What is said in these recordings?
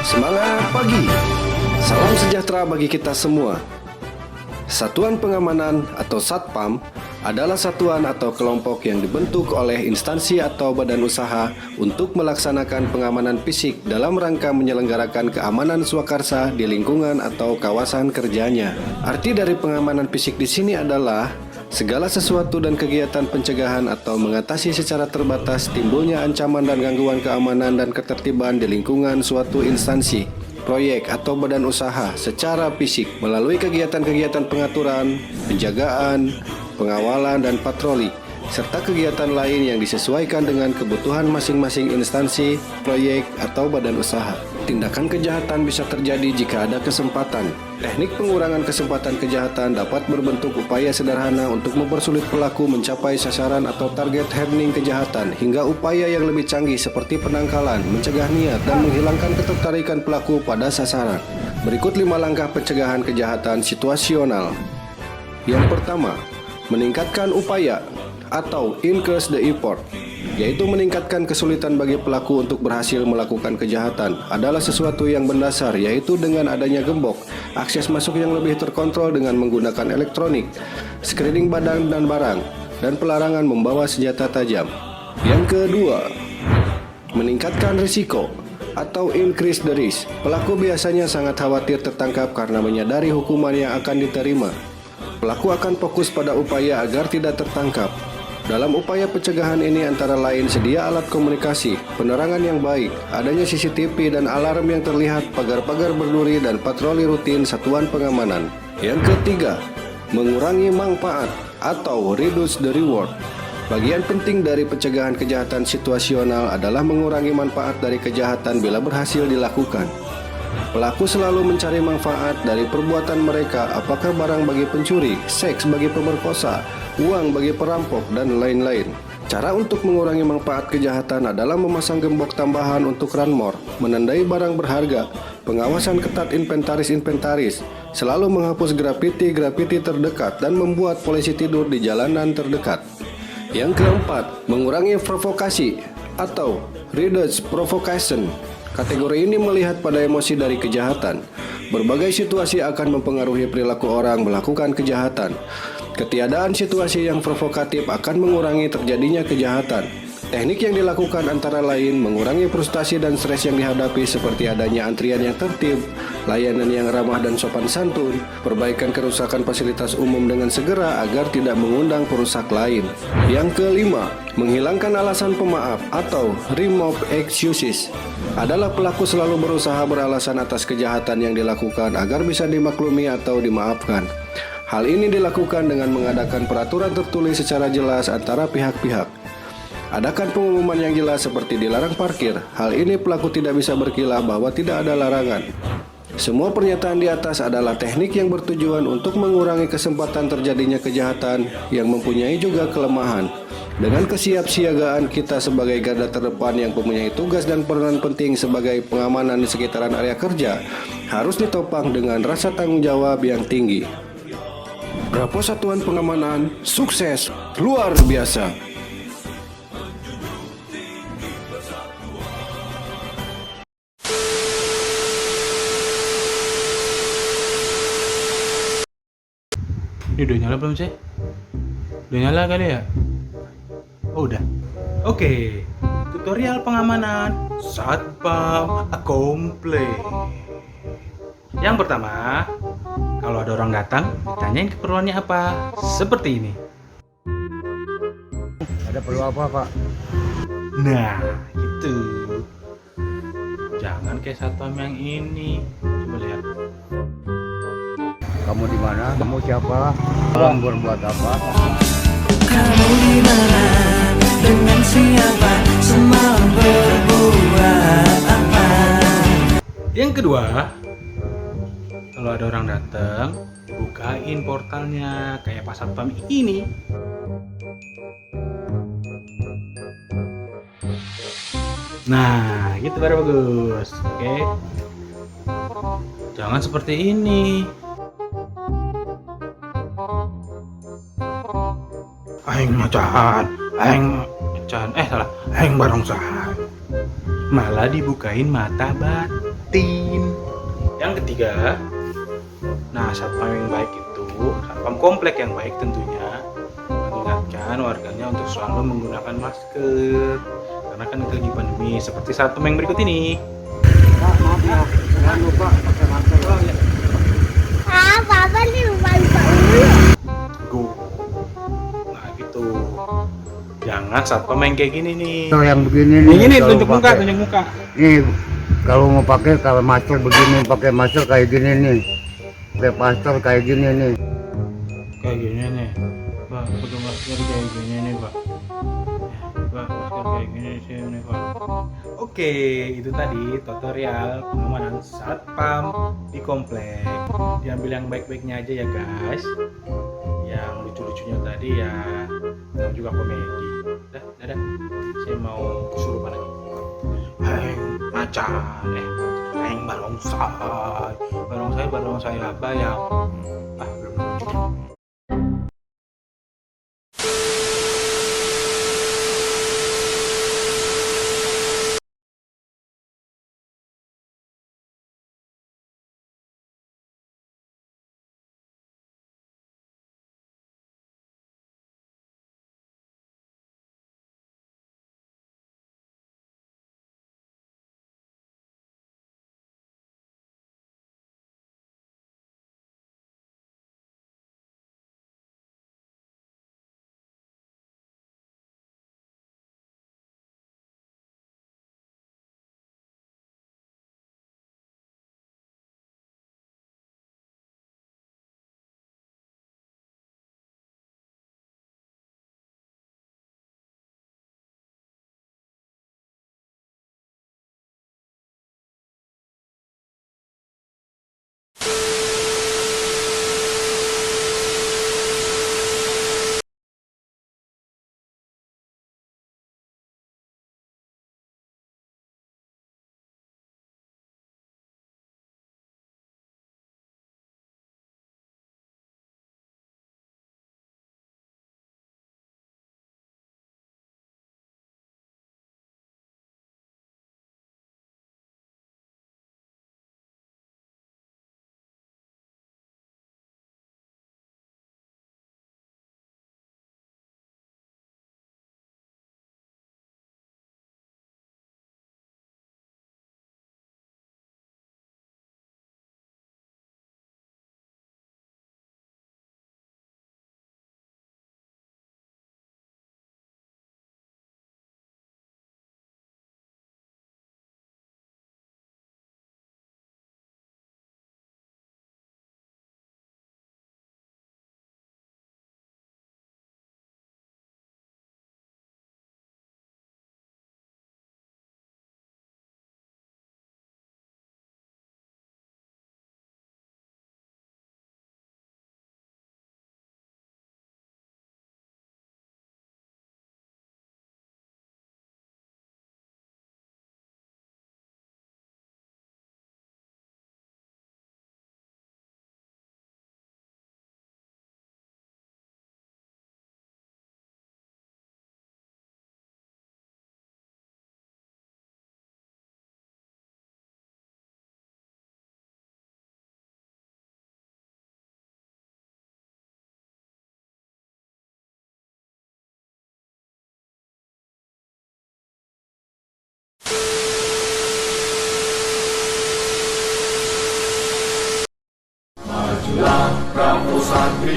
Semangat pagi, salam sejahtera bagi kita semua. Satuan Pengamanan atau Satpam adalah satuan atau kelompok yang dibentuk oleh instansi atau badan usaha untuk melaksanakan pengamanan fisik dalam rangka menyelenggarakan keamanan swakarsa di lingkungan atau kawasan kerjanya. Arti dari pengamanan fisik di sini adalah segala sesuatu dan kegiatan pencegahan atau mengatasi secara terbatas timbulnya ancaman dan gangguan keamanan dan ketertiban di lingkungan suatu instansi, proyek atau badan usaha secara fisik melalui kegiatan-kegiatan pengaturan, penjagaan, pengawalan dan patroli, serta kegiatan lain yang disesuaikan dengan kebutuhan masing-masing instansi, proyek atau badan usaha. Tindakan kejahatan bisa terjadi jika ada kesempatan. Teknik pengurangan kesempatan kejahatan dapat berbentuk upaya sederhana untuk mempersulit pelaku mencapai sasaran atau target happening kejahatan, hingga upaya yang lebih canggih seperti penangkalan, mencegah niat, dan menghilangkan ketertarikan pelaku pada sasaran. Berikut 5 langkah pencegahan kejahatan situasional. Yang pertama, meningkatkan upaya atau increase the effort, yaitu meningkatkan kesulitan bagi pelaku untuk berhasil melakukan kejahatan adalah sesuatu yang mendasar, yaitu dengan adanya gembok, akses masuk yang lebih terkontrol dengan menggunakan elektronik, screening badan dan barang, dan pelarangan membawa senjata tajam. Yang kedua, meningkatkan risiko atau increase the risk. Pelaku biasanya sangat khawatir tertangkap karena menyadari hukuman yang akan diterima. Pelaku akan fokus pada upaya agar tidak tertangkap. Dalam upaya pencegahan ini antara lain sedia alat komunikasi, penerangan yang baik, adanya CCTV dan alarm yang terlihat, pagar-pagar berduri, dan patroli rutin satuan pengamanan. Yang ketiga, mengurangi manfaat atau reduce the reward. Bagian penting dari pencegahan kejahatan situasional adalah mengurangi manfaat dari kejahatan bila berhasil dilakukan. Pelaku selalu mencari manfaat dari perbuatan mereka, apakah barang bagi pencuri, seks bagi pemerkosa, uang bagi perampok, dan lain-lain. Cara untuk mengurangi manfaat kejahatan adalah memasang gembok tambahan untuk ranmor, menandai barang berharga, pengawasan ketat inventaris, selalu menghapus grafiti terdekat, dan membuat polisi tidur di jalanan terdekat. Yang keempat, mengurangi provokasi atau reduce provocation. Kategori ini melihat pada emosi dari kejahatan. Berbagai situasi akan mempengaruhi perilaku orang melakukan kejahatan. Ketiadaan situasi yang provokatif akan mengurangi terjadinya kejahatan. Teknik yang dilakukan antara lain mengurangi frustasi dan stres yang dihadapi, seperti adanya antrian yang tertib, layanan yang ramah dan sopan santun, perbaikan kerusakan fasilitas umum dengan segera agar tidak mengundang perusak lain. Yang kelima, menghilangkan alasan pemaaf atau remove excuses. Adalah pelaku selalu berusaha beralasan atas kejahatan yang dilakukan agar bisa dimaklumi atau dimaafkan. Hal ini dilakukan dengan mengadakan peraturan tertulis secara jelas antara pihak-pihak. Adakan pengumuman yang jelas seperti dilarang parkir. Hal ini pelaku tidak bisa berkilah bahwa tidak ada larangan. Semua pernyataan di atas adalah teknik yang bertujuan untuk mengurangi kesempatan terjadinya kejahatan yang mempunyai juga kelemahan. Dengan kesiapsiagaan kita sebagai garda terdepan yang mempunyai tugas dan peranan penting sebagai pengamanan di sekitaran area kerja, harus ditopang dengan rasa tanggung jawab yang tinggi. Bravo Satuan Pengamanan, sukses luar biasa. Ini udah nyala belum sih? Udah nyala kali ya? Oh udah. Oke, tutorial pengamanan Satpam Komplek. Yang pertama, kalau ada orang datang, tanyain keperluannya apa. Seperti ini. Ada perlu apa, Pak? Nah, itu. Jangan kayak Satpam yang ini. Coba lihat. Kamu di mana? Kamu siapa? Kamu berbuat apa? Kamu di mana? Dengan siapa? Semalam berbuat apa? Yang kedua, kalau ada orang datang, bukain portalnya kayak Pak Satpam ini. Nah, gitu baru bagus. Oke. Jangan seperti ini. Aing macan. Heng barongsai. Malah dibukain mata batin. Yang ketiga, nah satpam yang baik itu, satpam komplek yang baik tentunya mengingatkan warganya untuk selalu menggunakan masker. Karena kan itu lagi pandemi, seperti satpam yang berikut ini. Pak, maaf ya, jangan lupa pakai masker. Papa nih lupa dulu. Go. Nah gitu. Jangan satpam yang kayak gini nih. Tuh yang begini nih. Yang ini kalau tunjuk muka, pakai. tunjuk muka. Nih, kalau mau pakai kalau masker begini, pakai masker kayak gini nih. Pakai masker kayak gini nih. Kayak gini nih. Pak, pakai masker kayak gini nih, Pak. Pak, masker kayak gini sih nih, Pak. Oke, itu tadi tutorial pengamanan satpam di komplek. Diambil yang baik-baiknya aja ya, guys. Yang lucu-lucunya tadi ya, yang juga komedi. Dadah. Saya mau kesurupan lagi. Heng macan, heng barongsai apa ya? Belum lucu.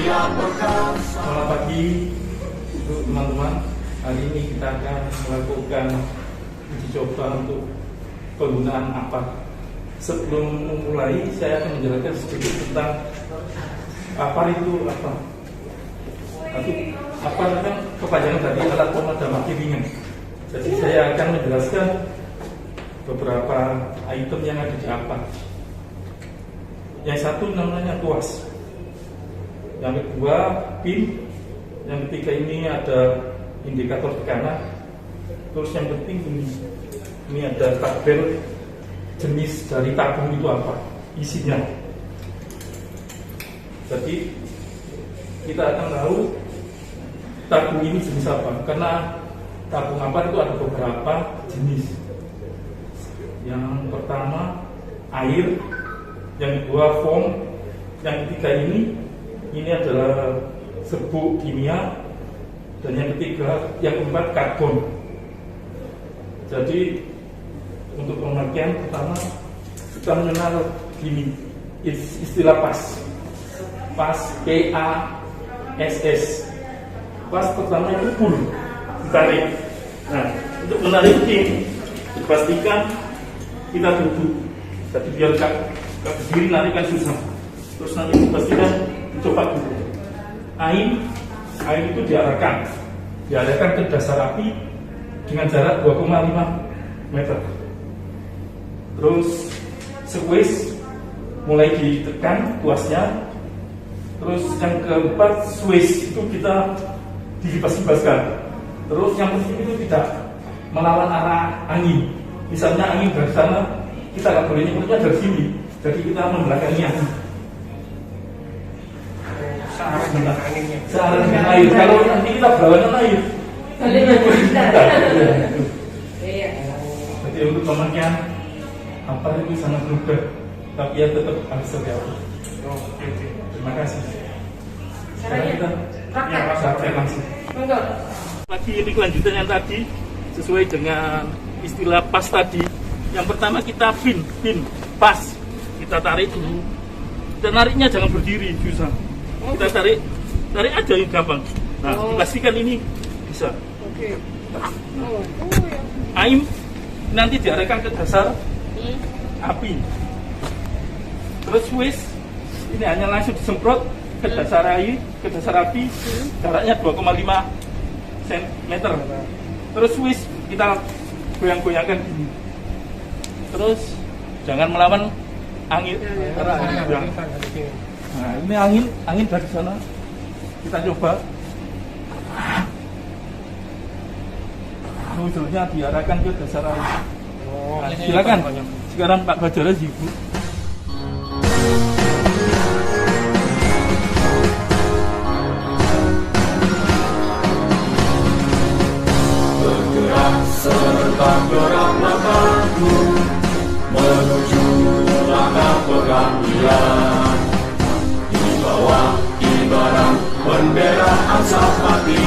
Selamat pagi untuk teman-teman. Hari ini kita akan melakukan uji coba untuk penggunaan APAT. Sebelum memulai, saya akan menjelaskan sedikit tentang APAT itu apa. APAT kan kepanjangan dari alat pemadam api ringan. Jadi saya akan menjelaskan beberapa item yang ada di APAT. Yang satu namanya tuas, yang kedua pin, yang ketiga ini ada indikator tekanan, terus yang penting ini ada tabel jenis dari tabung itu apa isinya. Jadi kita akan tahu tabung ini jenis apa? Karena tabung ampar itu ada beberapa jenis. Yang pertama air, yang kedua foam, yang ketiga ini adalah serbuk kimia, dan yang keempat karbon. Jadi untuk pengertian pertama kita mengenal gini, istilah pas PASS. Pas pertama itu pull, ditarik. Nah, untuk menarik ini dipastikan kita duduk, jadi biar gak berdiri nanti kan susah. Terus nanti dipastikan dicoba dulu. Air itu diarahkan ke dasar api dengan jarak 2,5 meter. Terus squeeze mulai ditekan tuasnya. Terus yang keempat swish itu kita dibebas-bebaskan. Terus yang penting itu tidak melawan arah angin. Misalnya angin dari sana, kita nggak boleh nyebutnya dari sini. Jadi kita membelakangi angin. Searah dengan air. Kalau nanti kita berlawanan air, jadi untuk pemakaian apa itu sangat mudah, tapi ya tetap harus hati-hati. Terima kasih. Sekarang kita praktek langsung. Lagi ini kelanjutan yang tadi sesuai dengan istilah pas tadi. Yang pertama kita pin pas, kita tarik dulu. Dan nariknya jangan berdiri, susah. Kita tarik aja yang gampang. Nah, dipastikan ini bisa. Aim nanti diarahkan ke dasar api. Terus swish ini hanya langsung disemprot ke dasar air, ke dasar api, jaraknya 2,5 cm. Terus swish kita goyang-goyangkan gini. Terus jangan melawan angin. Nah, ini angin dari sana. Kita coba. Nozzle-nya diarahkan ke dasar air. Nah, silakan. Sekarang Pak Bajaras Ibu. Serta gerak langkahku menuju langkah pengabdian di bawah ibarat bendera ansar mati.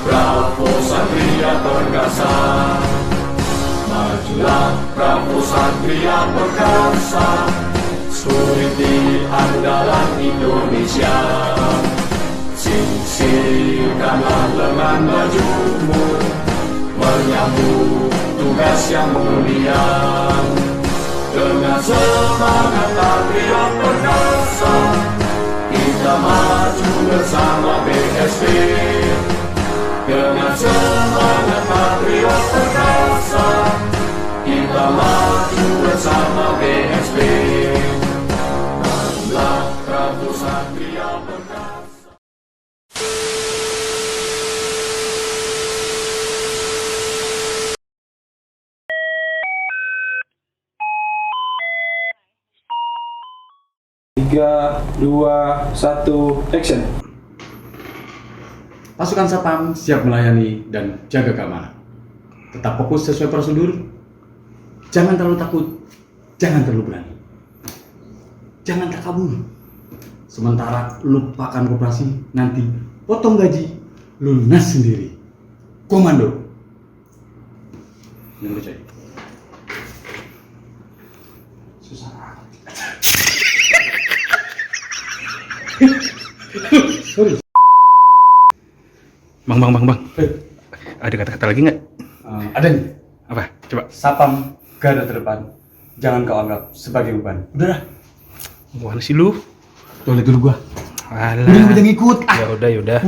Bravo Satria perkasa, majulah Bravo Satria perkasa, security andalan Indonesia. Singkirkanlah lengan bajumu menyambut tugas yang mulia. Dengan semangat patriot perkasa, kita maju bersama BSP. Dengan semangat patriot perkasa, kita maju bersama BSP. Majulah Prabu Satria perkasa. Tiga, dua, satu, action. Pasukan Satpam siap melayani dan jaga keamanan. Tetap fokus sesuai prosedur. Jangan terlalu takut, jangan terlalu berani. Jangan takabur. Sementara lupakan koperasi, nanti potong gaji, lunas sendiri. Komando. Yang percaya. Susah. Sorry. Bang. Ada kata-kata lagi nggak? Ada nih. Apa? Coba. Satpam garda terdepan. Jangan kau anggap sebagai beban. Udah dah. Mana sih lu? Toilet dulu gua. Alah. Udah ngikut. Ya udah.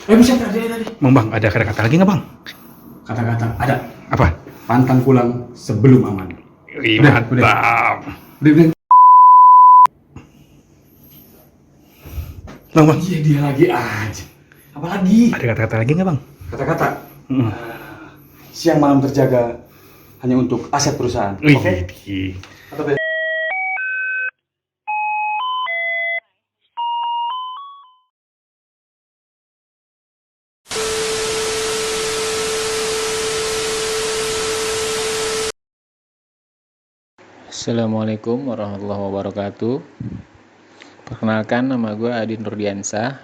Bisa tadi. Bang, ada kata-kata lagi nggak bang? Kata-kata ada. Apa? Pantang pulang sebelum aman. Udah. Udah. Bang. Iya dia lagi aja. Apa lagi? Ada kata-kata lagi nggak bang? Kata-kata. Siang malam terjaga hanya untuk aset perusahaan. Oke? Atau Assalamualaikum warahmatullahi wabarakatuh. Perkenalkan, nama gue Adi Nurdiansah.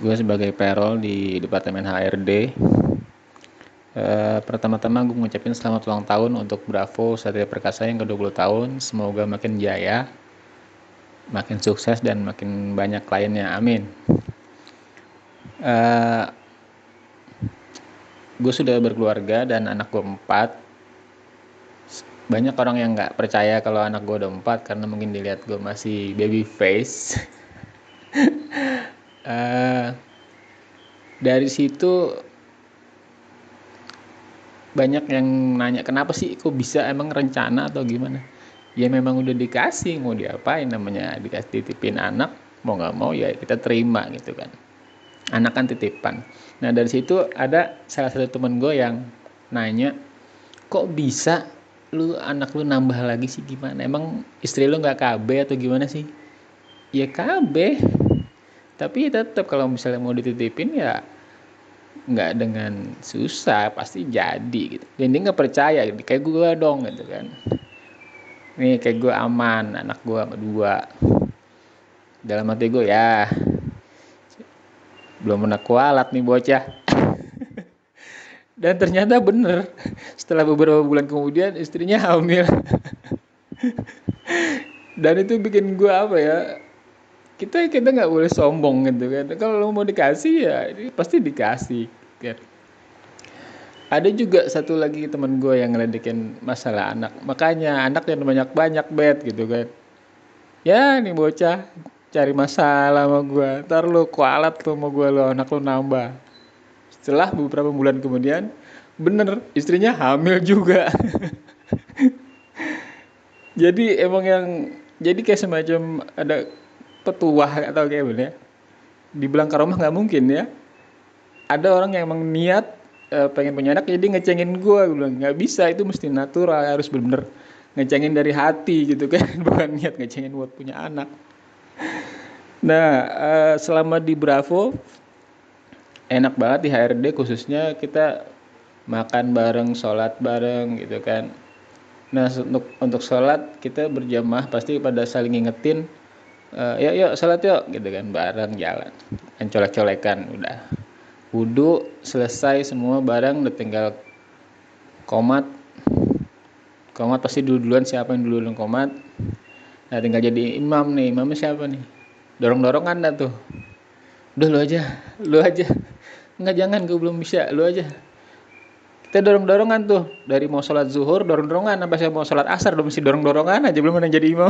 Gue sebagai payroll di Departemen HRD. Pertama-tama gue ngucapin selamat ulang tahun untuk Bravo Satria Perkasa yang ke-20 tahun. Semoga makin jaya, makin sukses, dan makin banyak kliennya. Amin. Gue sudah berkeluarga dan anak gue 4. Banyak orang yang nggak percaya kalau anak gue udah 4 karena mungkin dilihat gue masih baby face. Dari situ banyak yang nanya, kenapa sih kok bisa, emang rencana atau gimana? Ya memang udah dikasih, mau diapain, namanya dikasih titipin anak, mau nggak mau ya kita terima gitu kan. Anak kan titipan. Nah dari situ ada salah satu temen gue yang nanya, kok bisa anak lu nambah lagi sih, gimana? Emang istri lu nggak KB atau gimana sih? Ya KB, tapi tetap kalau misalnya mau dititipin ya nggak dengan susah, pasti jadi gitu. Dan dia nggak percaya gitu, kayak gue dong gitu kan. Nih kayak gue aman, anak gue sama 2. Dalam hati gue ya belum pernah kualat nih bocah. Dan ternyata bener, setelah beberapa bulan kemudian istrinya hamil. Dan itu bikin gue apa ya, kita nggak boleh sombong gitu kan. Kalau lo mau dikasih ya ini pasti dikasih kan. Ada juga satu lagi teman gue yang ngeledekin masalah anak, makanya anak yang banyak-banyak bet gitu kan. Ya nih bocah cari masalah sama gue, ntar lo kualat lo sama gue, lo anak lo nambah. Setelah beberapa bulan kemudian, bener istrinya hamil juga. Jadi emang jadi kayak semacam ada petuah atau kayak gimana ya. Dibilang karomah nggak mungkin ya. Ada orang yang emang niat pengen punya anak, jadi ngecengin gue bilang nggak bisa, itu mesti natural, harus bener-bener ngecengin dari hati gitu kan, bukan niat ngecengin buat punya anak. Nah selama di Bravo enak banget di HRD, khususnya kita makan bareng, sholat bareng gitu kan. Nah untuk sholat kita berjamaah pasti pada saling ngingetin, yuk sholat yuk gitu kan, bareng jalan, colek-colekan, udah wudu selesai semua bareng, udah tinggal qomat pasti duluan, siapa yang duluan qomat. Nah tinggal jadi imam nih, imamnya siapa nih, dorong-dorongan dah tuh, udah lu aja, enggak jangan, gue belum bisa, lu aja. Kita dorong-dorongan tuh, dari mau sholat zuhur dorong-dorongan, sampai saya mau sholat asar udah mesti dorong-dorongan aja, belum ada yang jadi imam.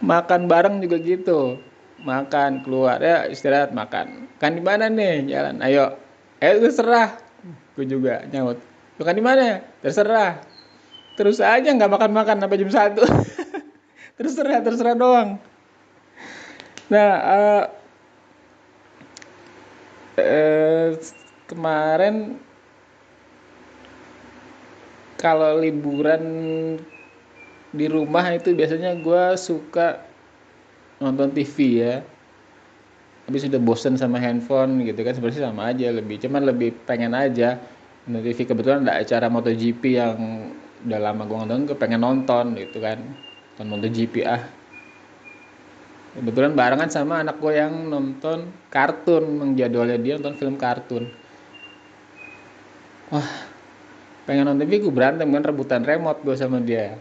Makan bareng juga gitu, makan keluar ya, istirahat makan, kan di mana nih, jalan, ayo terserah. Gue juga nyaut, lu kan di mana, terserah. Terus aja nggak makan sampai jam 1. terserah doang. Nah kemarin kalau liburan di rumah itu biasanya gue suka nonton TV ya. Habis udah bosen sama handphone gitu kan, sebenarnya sama aja, cuman lebih pengen aja nonton TV. Kebetulan ada acara MotoGP yang udah lama gue nonton, gue pengen nonton gitu kan, nonton MotoGP Kebetulan barengan sama anak gue yang nonton kartun, mengjadwalnya dia nonton film kartun. Wah, pengen nonton TV, gue berantem kan, rebutan remote gue sama dia.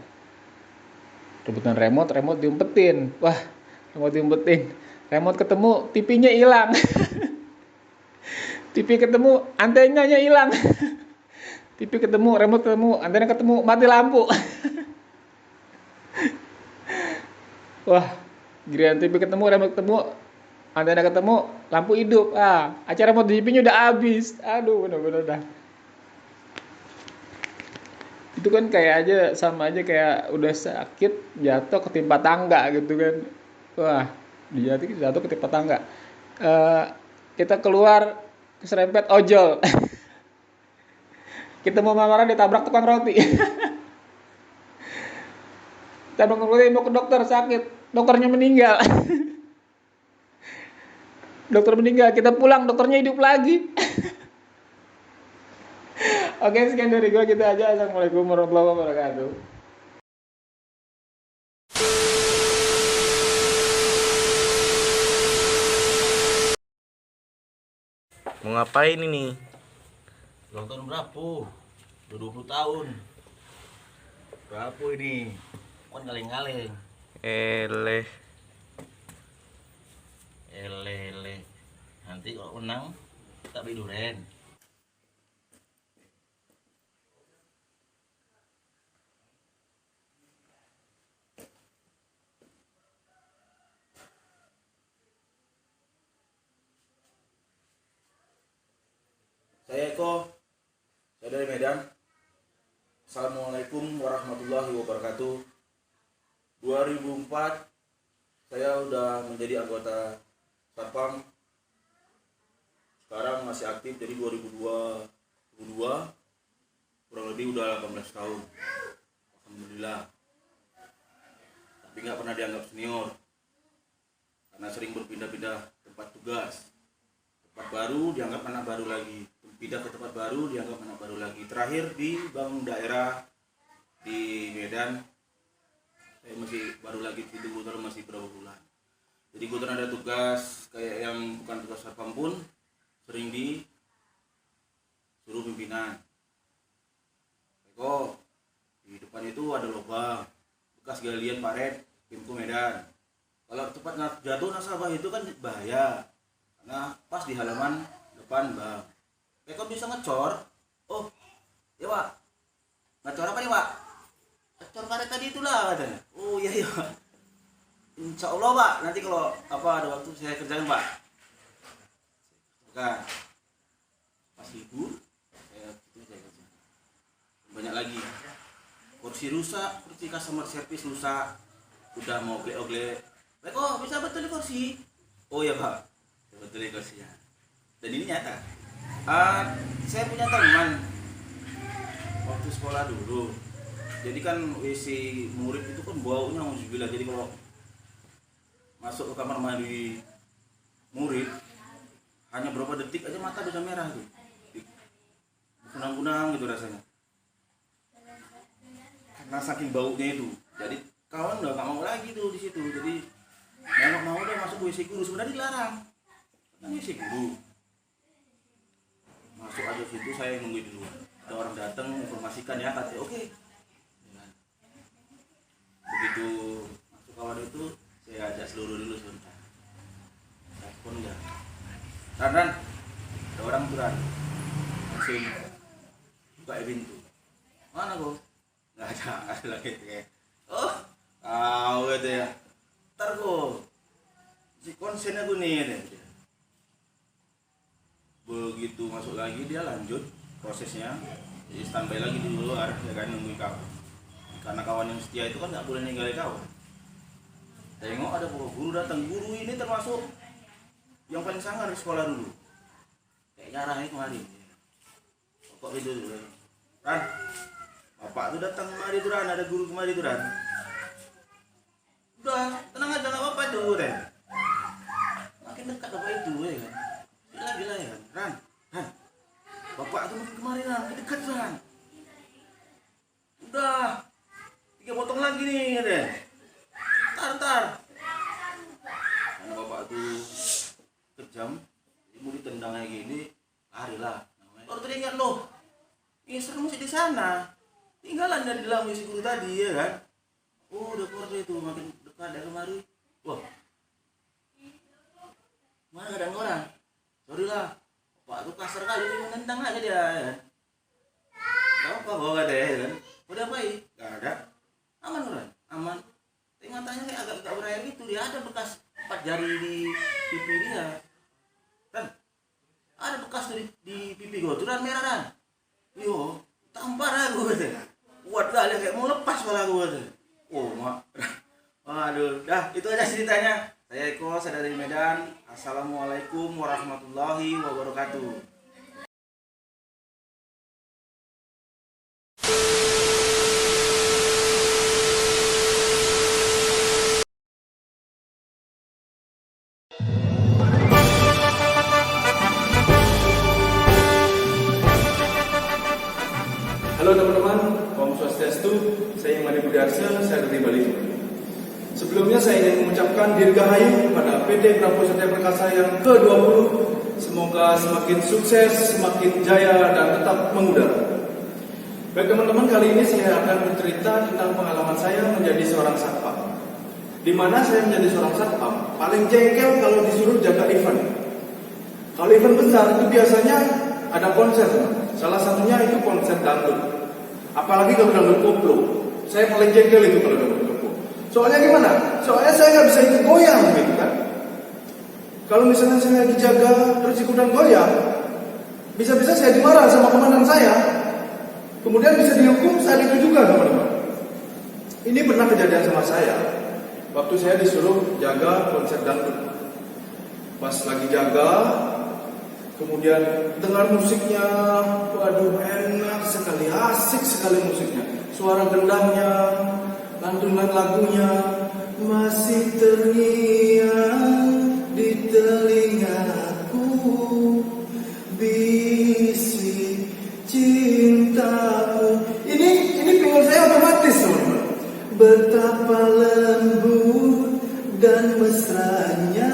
Rebutan remote diumpetin. Wah, remote ketemu, TV-nya hilang. TV ketemu, antenanya hilang. TV ketemu, remote ketemu, antena ketemu, mati lampu. Wah, giliran TV ketemu, remote ketemu, antena ketemu, lampu hidup. Acara MotoGP-nya udah habis. Aduh, bener-bener dah. Itu kan sama aja kayak udah sakit jatuh ketimpa tangga gitu kan. Wah, jatuh ketimpa tangga. Kita keluar keserempet ojol. Kita mau marah ditabrak tukang roti. Tabrak tukang roti, mau ke dokter, sakit, dokternya meninggal. Dokter meninggal, kita pulang, dokternya hidup lagi. Oke, sekian dari gua gitu aja. Assalamualaikum warahmatullahi wabarakatuh. Mau ngapain ini? Ulang tahun berapa? Udah 20 tahun. Berapa ini? Kan galeng-galeng. Eleh. Eleh. Nanti kalau menang tak beli durian. Saya Eko, saya dari Medan. Assalamualaikum warahmatullahi wabarakatuh. 2004 saya udah menjadi anggota Satpam. Sekarang masih aktif, jadi 2022 kurang lebih udah 18 tahun. Alhamdulillah. Tapi nggak pernah dianggap senior karena sering berpindah-pindah tempat tugas. Tempat baru dianggap anak baru lagi, pindah ke tempat baru dianggap anak baru lagi. Terakhir di bank daerah di Medan, saya masih baru lagi, itu kebetulan masih berapa bulan. Jadi kebetulan ada tugas kayak yang bukan tugas satpam pun sering disuruh pimpinan. Eko, di depan itu ada lubang bekas galian paret Pimko Medan. Kalau cepat jatuh nasabah itu kan bahaya. Karena pas di halaman depan bang, Eko bisa ngecor. Oh, ya pak, ngecor apa nih pak? Ngecor karet tadi itulah katanya. Oh iya iya. Insya Allah pak, nanti kalau apa ada waktu saya kerjain pak. Bukan. Pas libur, saya kerja. Banyak lagi. Kursi rusak, kursi customer service rusak. Udah mau ogle-ogle. Eko bisa betul kursi? Oh iya pak. Betul kursinya. Dan ini nyata. Saya punya teman waktu sekolah dulu. Jadi kan WC murid itu kan baunya alhamdulillah. Jadi kalau masuk ke kamar mandi murid hanya berapa detik aja mata udah merah tuh. Kunang-kunang gitu rasanya. Karena saking baunya itu. Jadi kawan udah gak mau lagi tuh di situ. Jadi mau udah masuk WC guru, sebenarnya dilarang. Karena WC guru. Masuk aja situ, saya nunggu dulu. Ada orang datang informasikan ya, kata oke. Begitu masuk kawan itu, saya ajak seluruh dulu sebentar. Telepon enggak. Ran, ada orang turan. Langsung buka pintu. Mana kok? Nggak ada lagi kayak. Oh, kau gitu ya. Ntar kok si konsen aku nih deh. Begitu masuk lagi dia lanjut prosesnya, jadi standby lagi di luar ya kan, nungguin kawan. Karena kawan yang setia itu kan nggak boleh ninggalin kawan. Tengok ada guru datang, guru ini termasuk yang paling sangar di sekolah dulu. Kayak nyarahnya kemarin. Kok itu dulu. Ran, bapak tuh datang kemari tuh Ran, ada guru kemari tuh Ran. Udah, tenang aja nggak apa-apa tuh Ran. Makin dekat bapak itu ya kan. Gila ya Ran, bapak tuh makin kemarin Ran, dekat Ran. Udah, 3 potong lagi nih deh. Tar. Karena bapak tuh kejam, mau ditendang kayak gini, larilah. Baru teringat loh, Isra masih di sana. Tinggalan dari dalam isi guru tadi ya kan. Oh udah keluar itu, makin dekat dari kemari. Wah, mana gak ada orang? Sorry lah, pak tuh kasar kali ini, menentang aja dia ya kan. Gak apa bawa deh ya kan. Udah baik, gak ada. Aman kan? Aman. Tapi matanya kayak agak berair gitu, dia ada bekas 4 jari di pipi dia. Kan? Ada bekas tuh di pipi gue, tuh Ran, merah Ran. Yo, tampar aku gitu. Kuat kali kayak mau lepas kepala gue tuh. Oh mak. Waduh, dah itu aja ceritanya. Saya Eko, saya dari Medan. Assalamualaikum warahmatullahi wabarakatuh. Halo teman-teman, Om Swastiastu, saya Imadi Budiarsa, saya dari Bali. Sebelumnya saya ingin mengucapkan dirgahayu kepada PT Prabowo Satya Perkasa yang ke-20. Semoga semakin sukses, semakin jaya, dan tetap mengudara. Baik teman-teman, kali ini saya akan bercerita tentang pengalaman saya menjadi seorang satpam. Di mana saya menjadi seorang satpam, paling jengkel kalau disuruh jaga event. Kalau event besar itu biasanya ada konser, salah satunya itu konser dangdut. Apalagi kalau dangdut koplo, saya paling jengkel itu kalau dangdut koplo. Soalnya gimana? Soalnya saya nggak bisa ikut goyang gitu kan. Kalau misalnya saya dijaga terus ikutan goyang, bisa-bisa saya dimarah sama komandan saya. Kemudian bisa dihukum saat itu juga teman-teman. Ini pernah kejadian sama saya. Waktu saya disuruh jaga konser dangdut. Pas lagi jaga, kemudian dengar musiknya, waduh enak sekali, asik sekali musiknya. Suara gendangnya, lantunan lagunya masih terngiang di telingaku, bisik cintaku. Ini pinggul saya otomatis teman-teman. Betapa lembut dan mesranya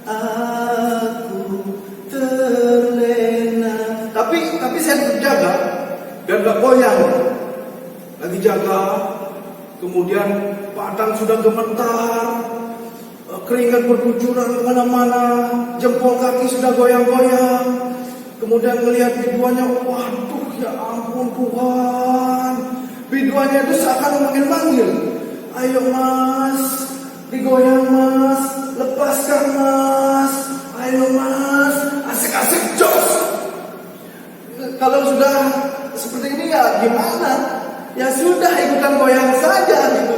aku terlena. Tapi saya tetap jaga dan gak goyang. Lagi jaga, kemudian badan sudah gemetar, keringat berkucuran kemana-mana, jempol kaki sudah goyang-goyang. Kemudian melihat biduannya, waduh ya ampun Tuhan. Biduannya itu seakan memanggil-manggil. Ayo mas, digoyang mas, lepaskan mas, ayo mas, asik-asik jos. Kalau sudah seperti ini ya gimana? Ya sudah ikutan goyang saja gitu.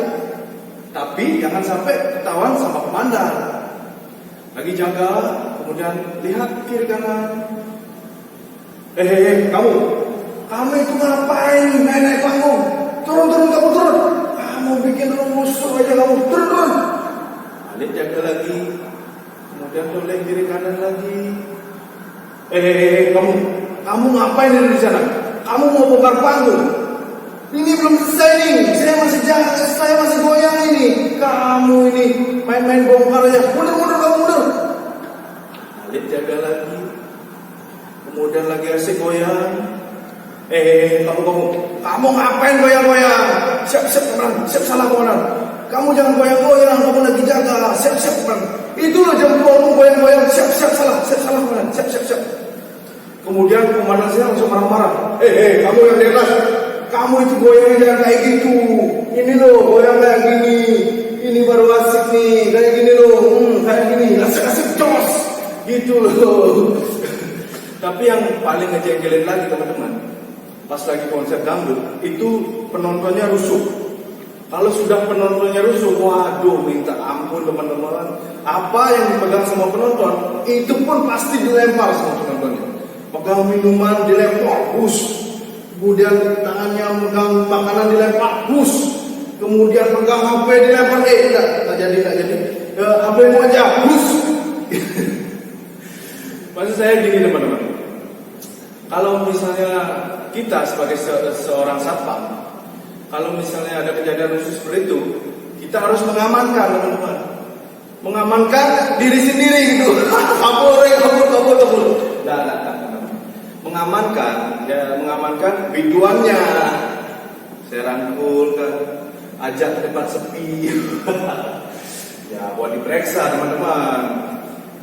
Tapi jangan sampai ketahuan sama komandan. Lagi jaga, kemudian lihat kiri kanan. Kamu itu ngapain naik panggung? Turun, kamu turun. Kamu bikin rusuh aja kamu, turun. Balik jaga lagi, kemudian toleh kiri kanan lagi. Kamu ngapain di sana? Kamu mau bongkar panggung? Ini belum selesai nih, saya masih goyang ini. Kamu ini main-main bongkar aja, mundur kamu mundur. Balik jaga lagi. Kemudian lagi asik goyang. Kamu ngapain goyang-goyang? Siap salah komandan. Kamu jangan goyang-goyang, kamu lagi jaga. Siap komandan. Itu loh jempolmu goyang-goyang. Siap salah komandan. Siap. Kemudian komandan saya langsung marah-marah. Kamu yang di atas, kamu itu goyang jangan kayak gitu. Ini loh goyang kayak gini. Ini baru asik nih, kayak gini loh. Kayak gini, asik jos. Gitu loh. Tapi yang paling ngejengkelin lagi teman-teman, pas lagi konser dangdut, itu penontonnya rusuh. Kalau sudah penontonnya rusuh, waduh minta ampun teman-teman. Apa yang dipegang sama penonton, itu pun pasti dilempar sama penontonnya. Pegang minuman dilempar, bus. Kemudian tangannya megang makanan dilempar, bus. Kemudian pegang HP dilempar, enggak jadi. HP mu aja, bus. Maksud saya gini teman-teman. Kalau misalnya kita sebagai seorang satpam, kalau misalnya ada kejadian khusus seperti itu, kita harus mengamankan teman-teman. Mengamankan diri sendiri gitu. Kabur. Mengamankan biduannya. Saya rangkul kan, ajak ke tempat sepi. Ya buat diperiksa teman-teman.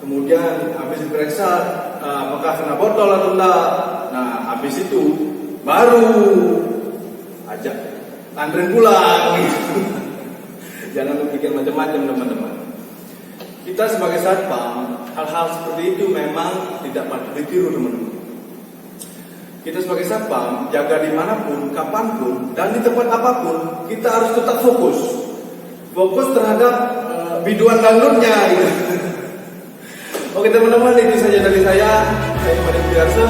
Kemudian habis diperiksa apakah kena botol atau enggak. Nah habis itu baru ajak antren pulang gitu. Jangan bikin macam-macam teman-teman. Kita sebagai satpam, hal-hal seperti itu memang tidak patut ditiru teman-teman. Kita sebagai satpam, jaga dimanapun, kapanpun, dan di tempat apapun, kita harus tetap fokus terhadap biduan dangdutnya gitu. Oke teman-teman, itu saja dari saya Imadi Budiarsa.